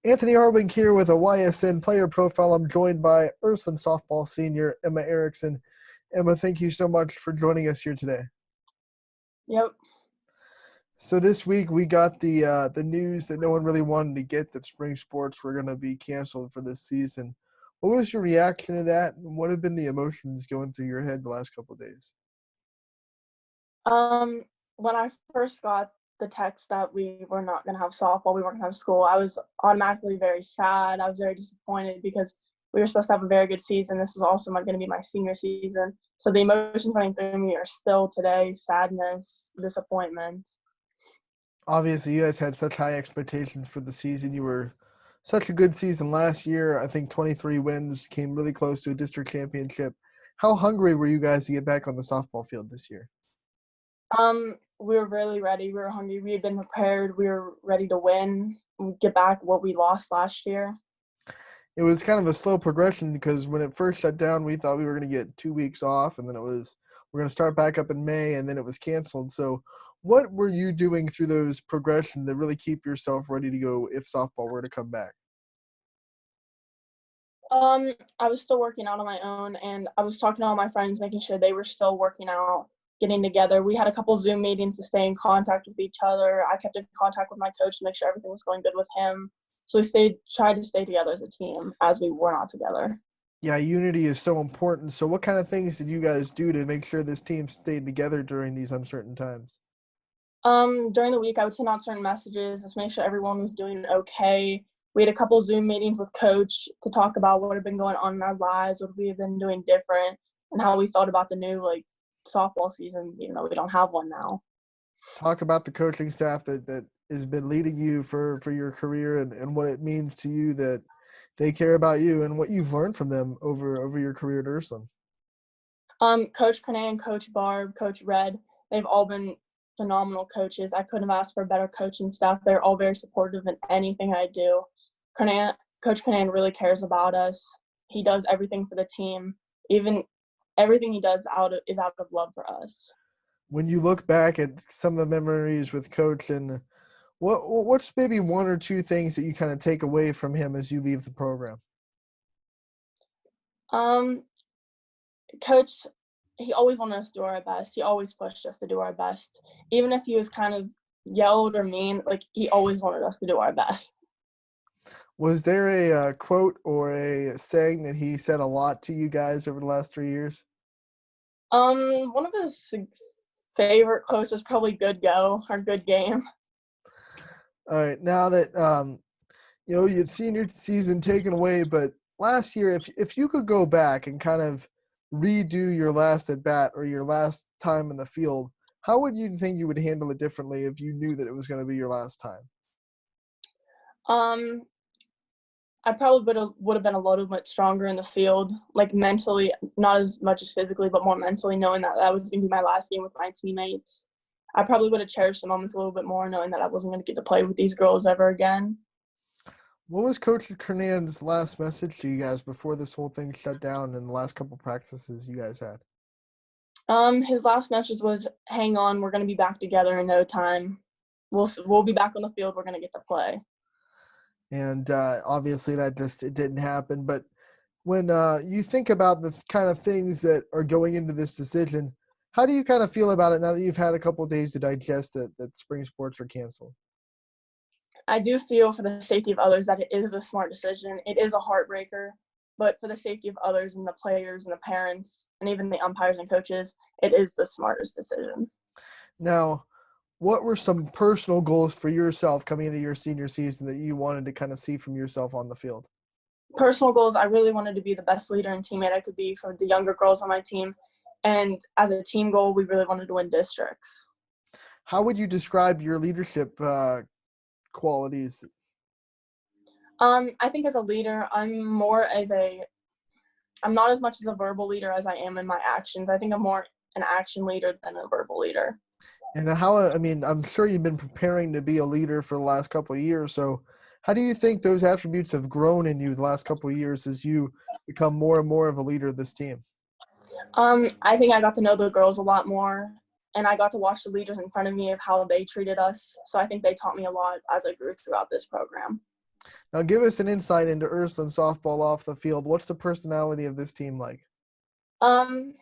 Anthony Harwig here with a YSN player profile. I'm joined by Ursuline softball senior Emma Ericson. Emma, thank you so much for joining us here today. Yep. So this week we got the news that no one really wanted to get, that spring sports were going to be canceled for this season. What was your reaction to that, and what have been the emotions going through your head the last couple of days? When I first got the text that we were not going to have softball, we weren't going to have school, I was automatically very sad. I was very disappointed because we were supposed to have a very good season. This was also going to be my senior season. So the emotions running through me are still today: sadness, disappointment. Obviously, you guys had such high expectations for the season. You were such a good season last year. I think 23 wins, came really close to a district championship. How hungry were you guys to get back on the softball field this year? We were really ready. We were hungry. We had been prepared. We were ready to win, get back what we lost last year. It was kind of a slow progression because when it first shut down, we thought we were going to get 2 weeks off, and then we're going to start back up in May, and then it was canceled. So what were you doing through those progression to really keep yourself ready to go if softball were to come back? I was still working out on my own, and I was talking to all my friends, making sure they were still working out, getting together. We had a couple Zoom meetings to stay in contact with each other. I kept in contact with my coach to make sure everything was going good with him. So we tried to stay together as a team as we were not together. Yeah, unity is so important. So what kind of things did you guys do to make sure this team stayed together during these uncertain times? During the week, I would send out certain messages, just make sure everyone was doing okay. We had a couple Zoom meetings with coach to talk about what had been going on in our lives, what we had been doing different, and how we thought about the new softball season, even though we don't have one now. Talk about the coaching staff that has been leading you for your career, and what it means to you that they care about you and what you've learned from them over your career at Ursuline. Coach Kernan, Coach Barb, Coach Red, they've all been phenomenal coaches. I couldn't have asked for better coaching staff. They're all very supportive in anything I do. Coach Kernan really cares about us. He does everything for the team. Even everything he does is out of love for us. When you look back at some of the memories with Coach, and what's maybe one or two things that you kind of take away from him as you leave the program? Coach, he always wanted us to do our best. He always pushed us to do our best. Even if he was kind of yelled or mean, he always wanted us to do our best. Was there a quote or a saying that he said a lot to you guys over the last 3 years? One of his favorite quotes was probably "Good go" or "Good game." All right, now that you'd seen your season taken away, but last year, if you could go back and kind of redo your last at bat or your last time in the field, how would you think you would handle it differently if you knew that it was going to be your last time? I probably would have been a little bit stronger in the field, mentally, not as much as physically, but more mentally, knowing that was going to be my last game with my teammates. I probably would have cherished the moments a little bit more, knowing that I wasn't going to get to play with these girls ever again. What was Coach Kernan's last message to you guys before this whole thing shut down and the last couple practices you guys had? His last message was, "Hang on, we're going to be back together in no time. We'll be back on the field. We're going to get to play." And obviously it didn't happen. But when you think about the kind of things that are going into this decision, how do you kind of feel about it now that you've had a couple of days to digest that spring sports are canceled? I do feel for the safety of others that it is a smart decision. It is a heartbreaker, but for the safety of others and the players and the parents and even the umpires and coaches, it is the smartest decision. Now, what were some personal goals for yourself coming into your senior season that you wanted to kind of see from yourself on the field? Personal goals, I really wanted to be the best leader and teammate I could be for the younger girls on my team. And as a team goal, we really wanted to win districts. How would you describe your leadership qualities? I think as a leader, I'm not as much as a verbal leader as I am in my actions. I think I'm more an action leader than a verbal leader. And I'm sure you've been preparing to be a leader for the last couple of years. So how do you think those attributes have grown in you the last couple of years as you become more and more of a leader of this team? I think I got to know the girls a lot more, and I got to watch the leaders in front of me of how they treated us. So I think they taught me a lot as I grew throughout this program. Now, give us an insight into Ursuline softball off the field. What's the personality of this team like? Um,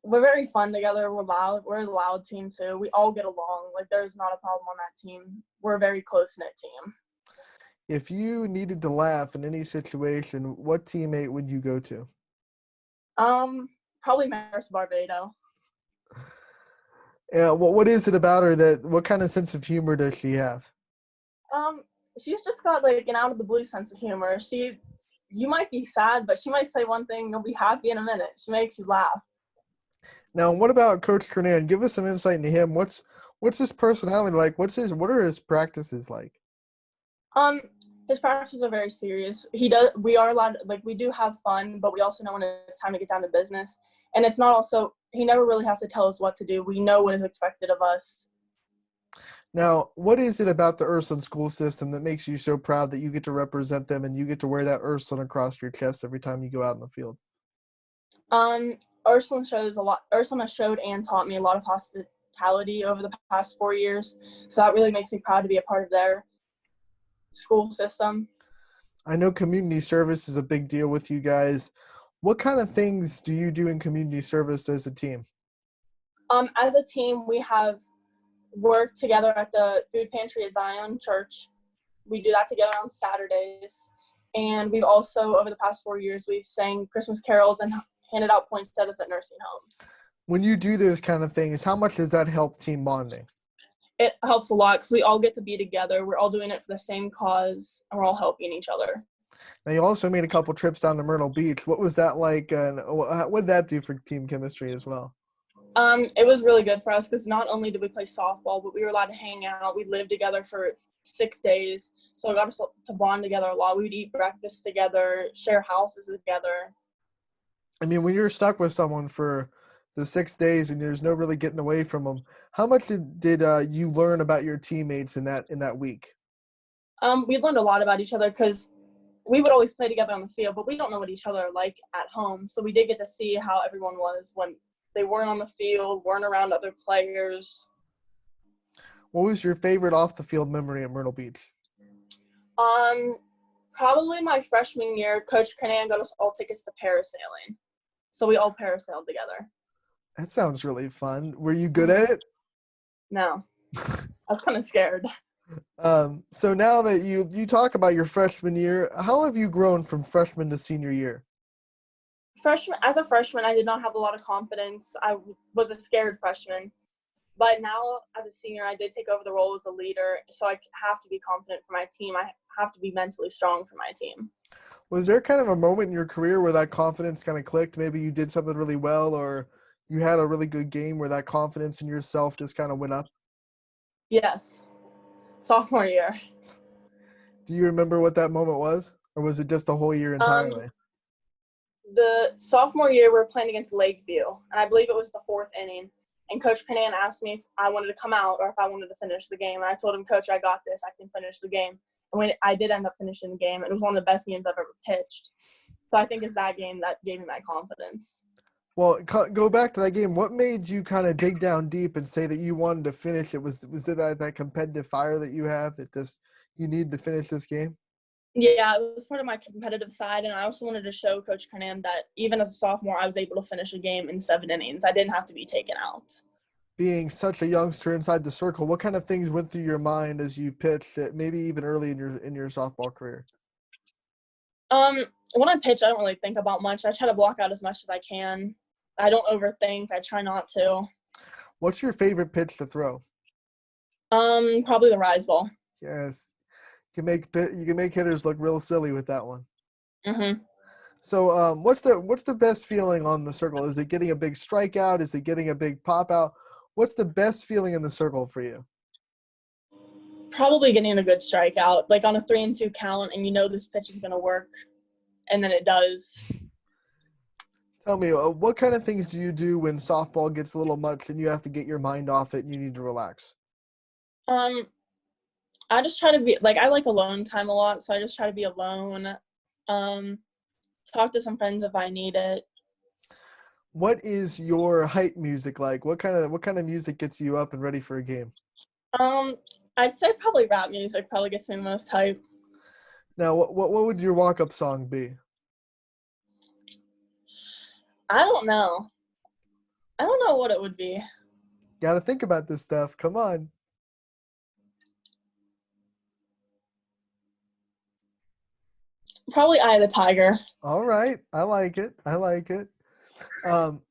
we're very fun together. We're loud. We're a loud team too. We all get along. Like there's not a problem on that team. We're a very close knit team. If you needed to laugh in any situation, what teammate would you go to? Probably Maris Barbado. Yeah, what is it about her what kind of sense of humor does she have? She's just got like an out of the blue sense of humor. You might be sad, but she might say one thing, you'll be happy in a minute. She makes you laugh. Now, what about Coach Kernan? Give us some insight into him. What's his personality like? What are his practices like? Um, his practices are very serious. We are allowed, like, we do have fun, but we also know when it's time to get down to business. And it's not also, he never really has to tell us what to do. We know what is expected of us. Now, what is it about the Ursuline school system that makes you so proud that you get to represent them and you get to wear that Ursuline across your chest every time you go out in the field? Ursuline shows a lot. Ursuline has showed and taught me a lot of hospitality over the past 4 years. So that really makes me proud to be a part of their school system. I know community service is a big deal with you guys. What kind of things do you do in community service as a team? As a team, we have worked together at the food pantry at Zion Church. We do that together on Saturdays. And we've also, over the past 4 years, we've sang Christmas carols and handed out poinsettias at nursing homes. When you do those kind of things, how much does that help team bonding? It helps a lot because we all get to be together. We're all doing it for the same cause, and we're all helping each other. Now, you also made a couple trips down to Myrtle Beach. What was that like, and what did that do for team chemistry as well? It was really good for us because not only did we play softball, but we were allowed to hang out. We lived together for 6 days, so it got us to bond together a lot. We would eat breakfast together, share houses together. I mean, when you're stuck with someone for the 6 days and there's no really getting away from them, how much did you learn about your teammates in that week? We learned a lot about each other because we would always play together on the field, but we don't know what each other are like at home. So we did get to see how everyone was when they weren't on the field, weren't around other players. What was your favorite off the field memory at Myrtle Beach? Probably my freshman year, Coach Kernan got us all tickets to parasailing. So we all parasailed together. That sounds really fun. Were you good at it? No. I was kind of scared. So now that you talk about your freshman year, how have you grown from freshman to senior year? As a freshman, I did not have a lot of confidence. I was a scared freshman. But now, as a senior, I did take over the role as a leader, so I have to be confident for my team. I have to be mentally strong for my team. Was there kind of a moment in your career where that confidence kind of clicked? Maybe you did something really well, or you had a really good game where that confidence in yourself just kind of went up? Yes. Sophomore year. Do you remember what that moment was? Or was it just a whole year entirely? The sophomore year, we were playing against Lakeview, and I believe it was the 4th inning. And Coach Kernan asked me if I wanted to come out or if I wanted to finish the game. And I told him, Coach, I got this. I can finish the game. And when I did end up finishing the game, it was one of the best games I've ever pitched. So I think it's that game that gave me my confidence. Well, go back to that game. What made you kind of dig down deep and say that you wanted to finish it? Was it that competitive fire that you have that just you need to finish this game? Yeah, it was part of my competitive side, and I also wanted to show Coach Kernan that even as a sophomore, I was able to finish a game in 7 innings. I didn't have to be taken out. Being such a youngster inside the circle, what kind of things went through your mind as you pitched, maybe even early in your softball career? When I pitch, I don't really think about much. I try to block out as much as I can. I don't overthink. I try not to. What's your favorite pitch to throw? Probably the rise ball. Yes. You can make hitters look real silly with that one. Mm-hmm. So, what's the best feeling on the circle? Is it getting a big strikeout? Is it getting a big pop out? What's the best feeling in the circle for you? Probably getting a good strikeout, like on a 3-2 count, and you know this pitch is going to work, and then it does. Tell me, what kind of things do you do when softball gets a little much and you have to get your mind off it and you need to relax? I just try to be like I like alone time a lot, so I just try to be alone. Talk to some friends if I need it. What is your hype music like? What kind of music gets you up and ready for a game? I'd say probably rap music probably gets me the most hype. Now, what would your walk-up song be? I don't know. I don't know what it would be. Got to think about this stuff. Come on. Probably Eye of the Tiger. All right. I like it. I like it. Um,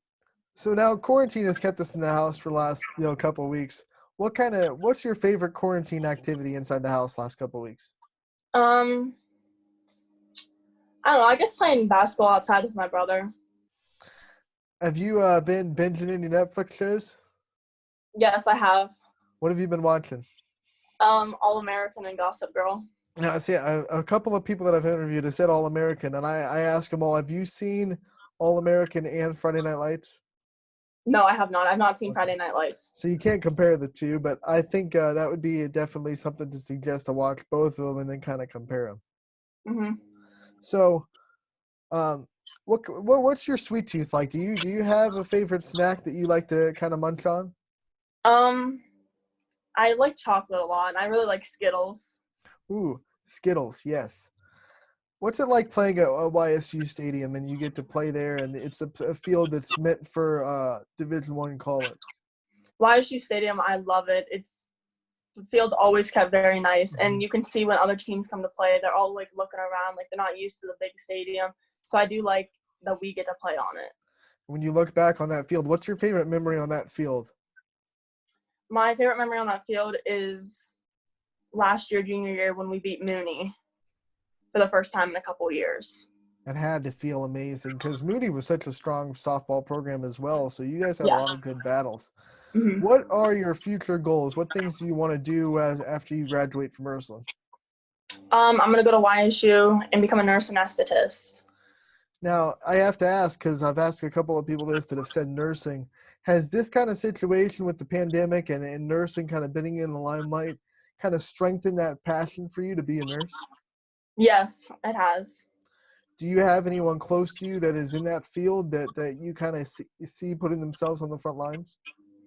so now quarantine has kept us in the house for the last, couple of weeks. What's your favorite quarantine activity inside the house last couple of weeks? Um, I don't know. I guess playing basketball outside with my brother. Have you been binging any Netflix shows? Yes, I have. What have you been watching? All American and Gossip Girl. Now, see, a couple of people that I've interviewed have said All American, and I ask them all, have you seen All American and Friday Night Lights? No, I have not. I've not seen Okay. Friday Night Lights. So you can't compare the two, but I think that would be definitely something to suggest to watch both of them and then kind of compare them. Mhm. So, what's your sweet tooth like? Do you have a favorite snack that you like to kind of munch on? Um, I like chocolate a lot, and I really like Skittles. Ooh, Skittles, yes. What's it like playing at a YSU stadium and you get to play there and it's a field that's meant for Division I college? YSU Stadium, I love it. The field's always kept very nice, and you can see when other teams come to play, they're all like looking around, like they're not used to the big stadium. So I do like that we get to play on it. When you look back on that field, what's your favorite memory on that field? My favorite memory on that field is last year, junior year, when we beat Mooney for the first time in a couple years. It had to feel amazing because Moody was such a strong softball program as well. So you guys had a Yeah. lot of good battles. Mm-hmm. What are your future goals? What things do you want to do after you graduate from Ursuline? I'm going to go to YSU and become a nurse anesthetist. Now, I have to ask because I've asked a couple of people this that have said nursing. Has this kind of situation with the pandemic and nursing kind of being in the limelight kind of strengthened that passion for you to be a nurse? Yes, it has. Do you have anyone close to you that is in that field that you kind of see putting themselves on the front lines?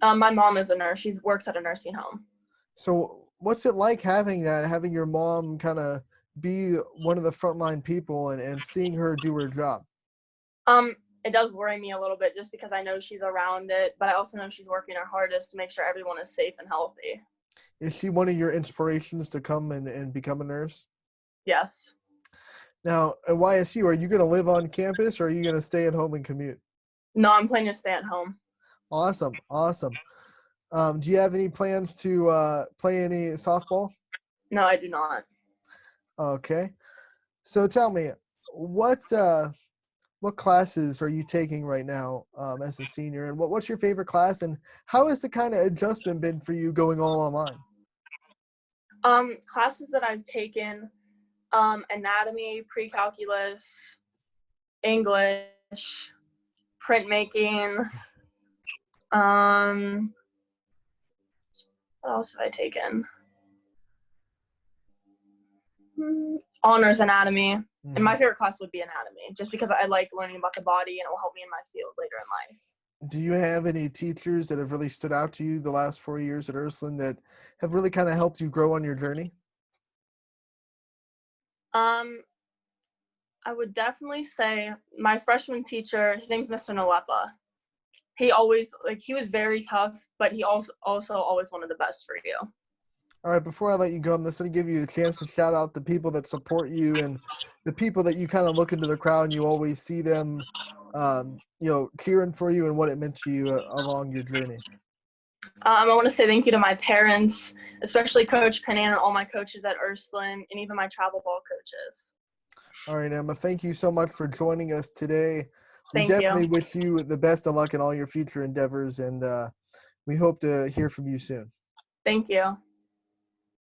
My mom is a nurse. She works at a nursing home. So what's it like having your mom kind of be one of the frontline people and seeing her do her job? It does worry me a little bit just because I know she's around it, but I also know she's working her hardest to make sure everyone is safe and healthy. Is she one of your inspirations to come and become a nurse? Yes. Now, at YSU, are you going to live on campus or are you going to stay at home and commute? No, I'm planning to stay at home. Awesome. Awesome. Do you have any plans to play any softball? No, I do not. Okay. So tell me, what classes are you taking right now as a senior, and what's your favorite class, and how has the kind of adjustment been for you going all online? Classes that I've taken, anatomy, pre-calculus, English, printmaking. What else have I taken? Honors anatomy. And my favorite class would be anatomy, just because I like learning about the body and it will help me in my field later in life. Do you have any teachers that have really stood out to you the last 4 years at Ursuline that have really kind of helped you grow on your journey? I would definitely say my freshman teacher, his name's Mr. Nalepa. He was very tough, but he also always wanted the best for you. All right, before I let you go, I'm just going to give you the chance to shout out the people that support you and the people that you kind of look into the crowd and you always see them, cheering for you and what it meant to you along your journey. I want to say thank you to my parents, especially Coach Kernan and all my coaches at Ursuline, and even my travel ball coaches. All right, Emma, thank you so much for joining us today. We Thank definitely you. wish you the best of luck in all your future endeavors, and we hope to hear from you soon. Thank you.